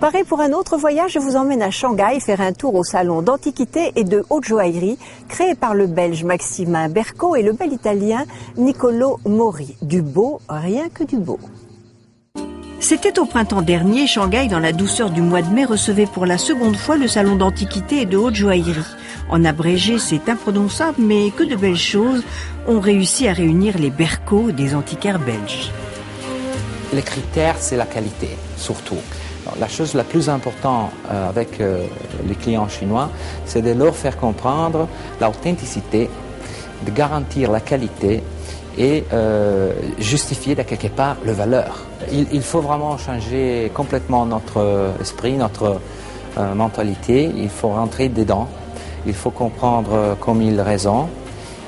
Préparé pour un autre voyage, je vous emmène à Shanghai faire un tour au salon d'antiquité et de haute joaillerie créé par le Belge Maximin Berco et le bel Italien Niccolò Mori. Du beau, rien que du beau. C'était au printemps dernier, Shanghai, dans la douceur du mois de mai, recevait pour la seconde fois le salon d'antiquité et de haute joaillerie. En abrégé, c'est imprononçable, mais que de belles choses ont réussi à réunir les Berco des antiquaires belges. Les critères, c'est la qualité, surtout. Alors, la chose la plus importante avec les clients chinois, c'est de leur faire comprendre l'authenticité, de garantir la qualité et justifier de quelque part la valeur. Il faut vraiment changer complètement notre esprit, notre mentalité. Il faut rentrer dedans, il faut comprendre comme ils raisonnent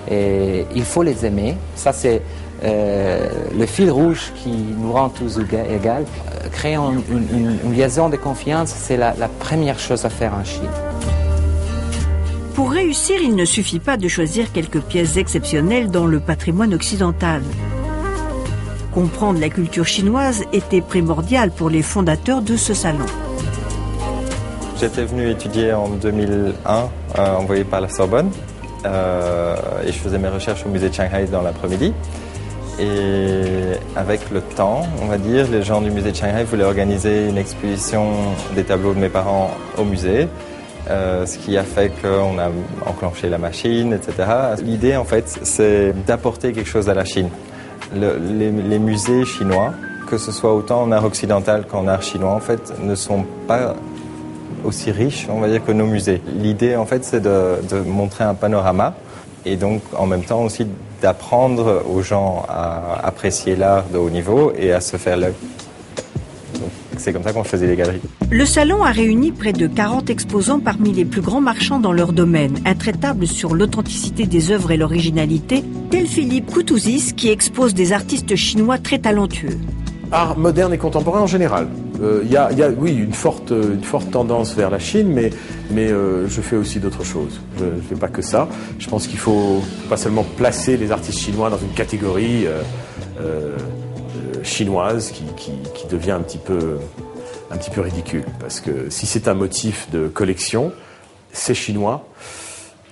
et il faut les aimer. Ça, c'est le fil rouge qui nous rend tous égaux. Créer une liaison de confiance, c'est la première chose à faire en Chine. Pour réussir, il ne suffit pas de choisir quelques pièces exceptionnelles dans le patrimoine occidental. Comprendre la culture chinoise était primordial pour les fondateurs de ce salon. J'étais venu étudier en 2001, envoyé par la Sorbonne, et je faisais mes recherches au musée de Shanghai dans l'après-midi. Et avec le temps, on va dire, les gens du musée de Shanghai voulaient organiser une exposition des tableaux de mes parents au musée. Ce qui a fait qu'on a enclenché la machine, etc. L'idée, en fait, c'est d'apporter quelque chose à la Chine. Les musées chinois, que ce soit autant en art occidental qu'en art chinois, en fait, ne sont pas aussi riches, on va dire, que nos musées. L'idée, en fait, c'est de montrer un panorama et donc, en même temps aussi, d'apprendre aux gens à apprécier l'art de haut niveau et à se faire l'œil. C'est comme ça qu'on faisait les galeries. Le salon a réuni près de 40 exposants parmi les plus grands marchands dans leur domaine, intraitables sur l'authenticité des œuvres et l'originalité, tel Philippe Koutouzis qui expose des artistes chinois très talentueux. Art moderne et contemporain en général. Il y a oui, une forte tendance vers la Chine, mais je fais aussi d'autres choses. Je ne fais pas que ça. Je pense qu'il faut pas seulement placer les artistes chinois dans une catégorie chinoise qui devient un petit peu ridicule. Parce que si c'est un motif de collection, c'est chinois.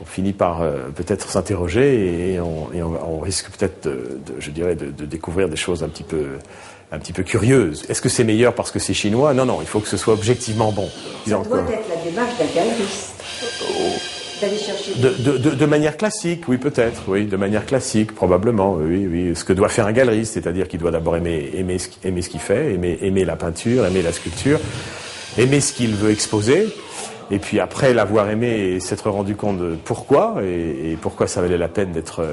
On finit par peut-être s'interroger et on risque peut-être de découvrir des choses un petit peu curieuses. Est-ce que c'est meilleur parce que c'est chinois? Non, il faut que ce soit objectivement bon. Ça doit être la démarche d'un galeriste. D'aller chercher de manière classique, oui, peut-être, oui, de manière classique, probablement, oui. Ce que doit faire un galeriste, c'est-à-dire qu'il doit d'abord aimer ce qu'il fait, aimer la peinture, aimer la sculpture, aimer ce qu'il veut exposer, et puis après l'avoir aimé et s'être rendu compte de pourquoi et pourquoi ça valait la peine d'être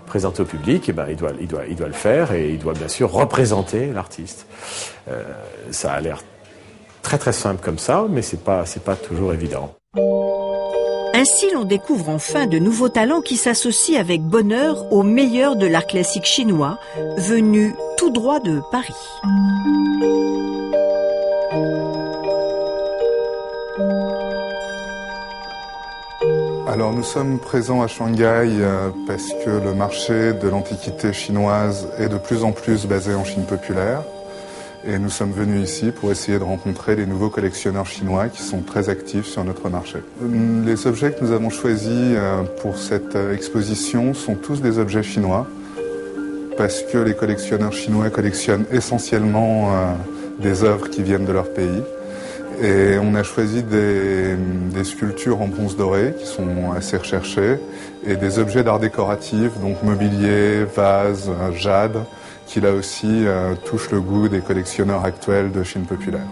présenté au public, et ben il doit le faire et il doit bien sûr représenter l'artiste. Ça a l'air très très simple comme ça, mais c'est pas toujours évident. Ainsi, l'on découvre enfin de nouveaux talents qui s'associent avec bonheur aux meilleurs de l'art classique chinois, venus tout droit de Paris. Alors nous sommes présents à Shanghai parce que le marché de l'antiquité chinoise est de plus en plus basé en Chine populaire. Et nous sommes venus ici pour essayer de rencontrer les nouveaux collectionneurs chinois qui sont très actifs sur notre marché. Les objets que nous avons choisis pour cette exposition sont tous des objets chinois parce que les collectionneurs chinois collectionnent essentiellement des œuvres qui viennent de leur pays. Et on a choisi des sculptures en bronze doré qui sont assez recherchées et des objets d'art décoratif, donc mobilier, vases, jade, qui là aussi touche le goût des collectionneurs actuels de Chine populaire.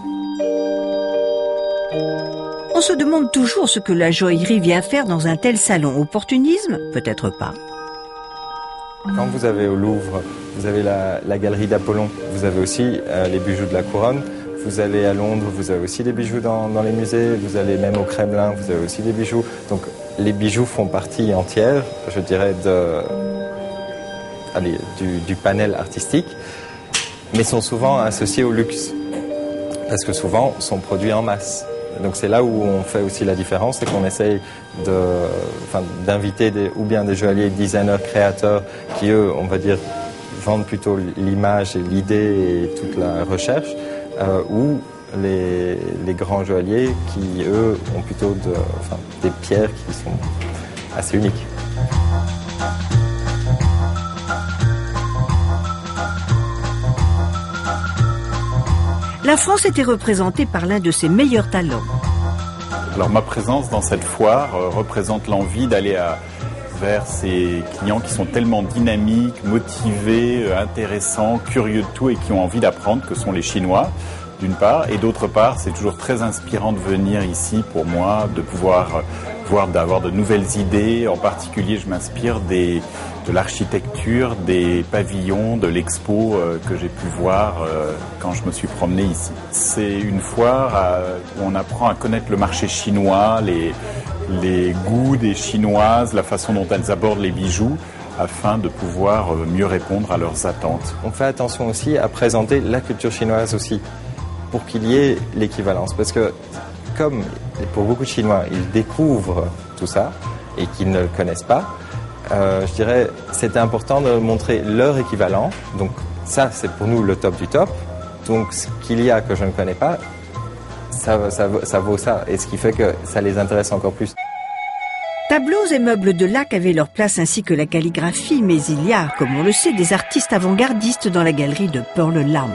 On se demande toujours ce que la joaillerie vient faire dans un tel salon. Opportunisme? Peut-être pas. Quand vous avez au Louvre, vous avez la galerie d'Apollon, vous avez aussi les bijoux de la couronne. Vous allez à Londres, vous avez aussi des bijoux dans les musées. Vous allez même au Kremlin, vous avez aussi des bijoux. Donc les bijoux font partie entière, je dirais, du panel artistique, mais sont souvent associés au luxe, parce que souvent sont produits en masse. Donc c'est là où on fait aussi la différence, c'est qu'on essaye d'inviter ou bien des joailliers, designers, créateurs, qui eux, on va dire, vendent plutôt l'image et l'idée et toute la recherche, ou les grands joailliers qui, eux, ont plutôt des pierres qui sont assez uniques. La France était représentée par l'un de ses meilleurs talents. Alors ma présence dans cette foire représente l'envie d'aller vers ces clients qui sont tellement dynamiques, motivés, intéressants, curieux de tout et qui ont envie d'apprendre, que sont les Chinois, d'une part. Et d'autre part, c'est toujours très inspirant de venir ici pour moi, de pouvoir d'avoir de nouvelles idées. En particulier, je m'inspire de l'architecture, des pavillons, de l'expo que j'ai pu voir quand je me suis promené ici. C'est une foire où on apprend à connaître le marché chinois, les goûts des Chinoises, la façon dont elles abordent les bijoux, afin de pouvoir mieux répondre à leurs attentes. On fait attention aussi à présenter la culture chinoise aussi, pour qu'il y ait l'équivalence. Parce que, comme pour beaucoup de Chinois, ils découvrent tout ça et qu'ils ne le connaissent pas, je dirais c'était important de montrer leur équivalent. Donc ça, c'est pour nous le top du top. Donc ce qu'il y a que je ne connais pas, ça vaut ça. Et ce qui fait que ça les intéresse encore plus. Tableaux et meubles de lac avaient leur place ainsi que la calligraphie, mais il y a, comme on le sait, des artistes avant-gardistes dans la galerie de Pearl Lam.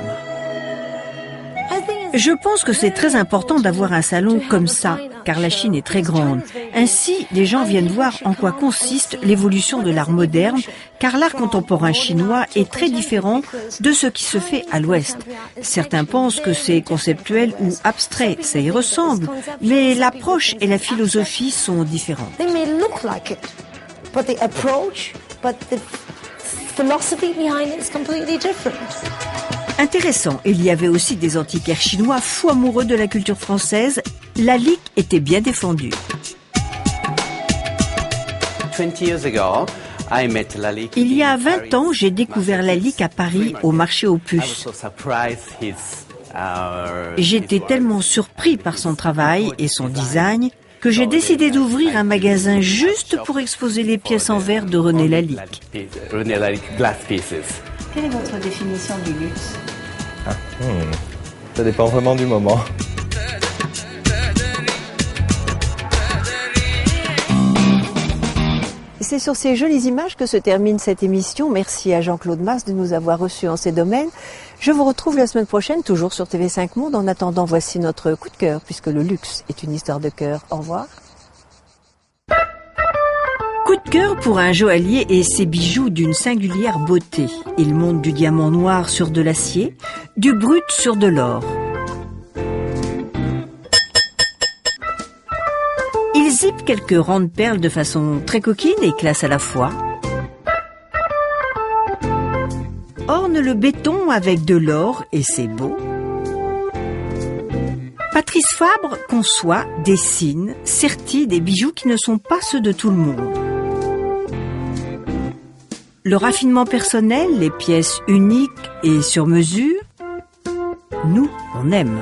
Je pense que c'est très important d'avoir un salon comme ça, car la Chine est très grande. Ainsi, les gens viennent voir en quoi consiste l'évolution de l'art moderne, car l'art contemporain chinois est très différent de ce qui se fait à l'Ouest. Certains pensent que c'est conceptuel ou abstrait, ça y ressemble, mais l'approche et la philosophie sont différentes. They may look like it, but the approach, but the philosophy behind it is completely different. Intéressant, il y avait aussi des antiquaires chinois fous amoureux de la culture française. La lique était bien défendue. 20 years ago, I met Lalique. Il y a 20 ans, j'ai découvert la lique à Paris, au marché aux puces. J'étais tellement surpris par son travail et son design que j'ai décidé d'ouvrir un magasin juste pour exposer les pièces en verre de René Lalique. Quelle est votre définition du luxe? Ça dépend vraiment du moment. C'est sur ces jolies images que se termine cette émission. Merci à Jean-Claude Mas de nous avoir reçus en ces domaines. Je vous retrouve la semaine prochaine, toujours sur TV5 Monde. En attendant, voici notre coup de cœur, puisque le luxe est une histoire de cœur. Au revoir. Coup de cœur pour un joaillier et ses bijoux d'une singulière beauté. Il monte du diamant noir sur de l'acier, du brut sur de l'or. Il zippe quelques rangs de perles de façon très coquine et classe à la fois. Orne le béton avec de l'or et c'est beau. Patrice Fabre conçoit, dessine, sertit des bijoux qui ne sont pas ceux de tout le monde. Le raffinement personnel, les pièces uniques et sur mesure, nous, on aime.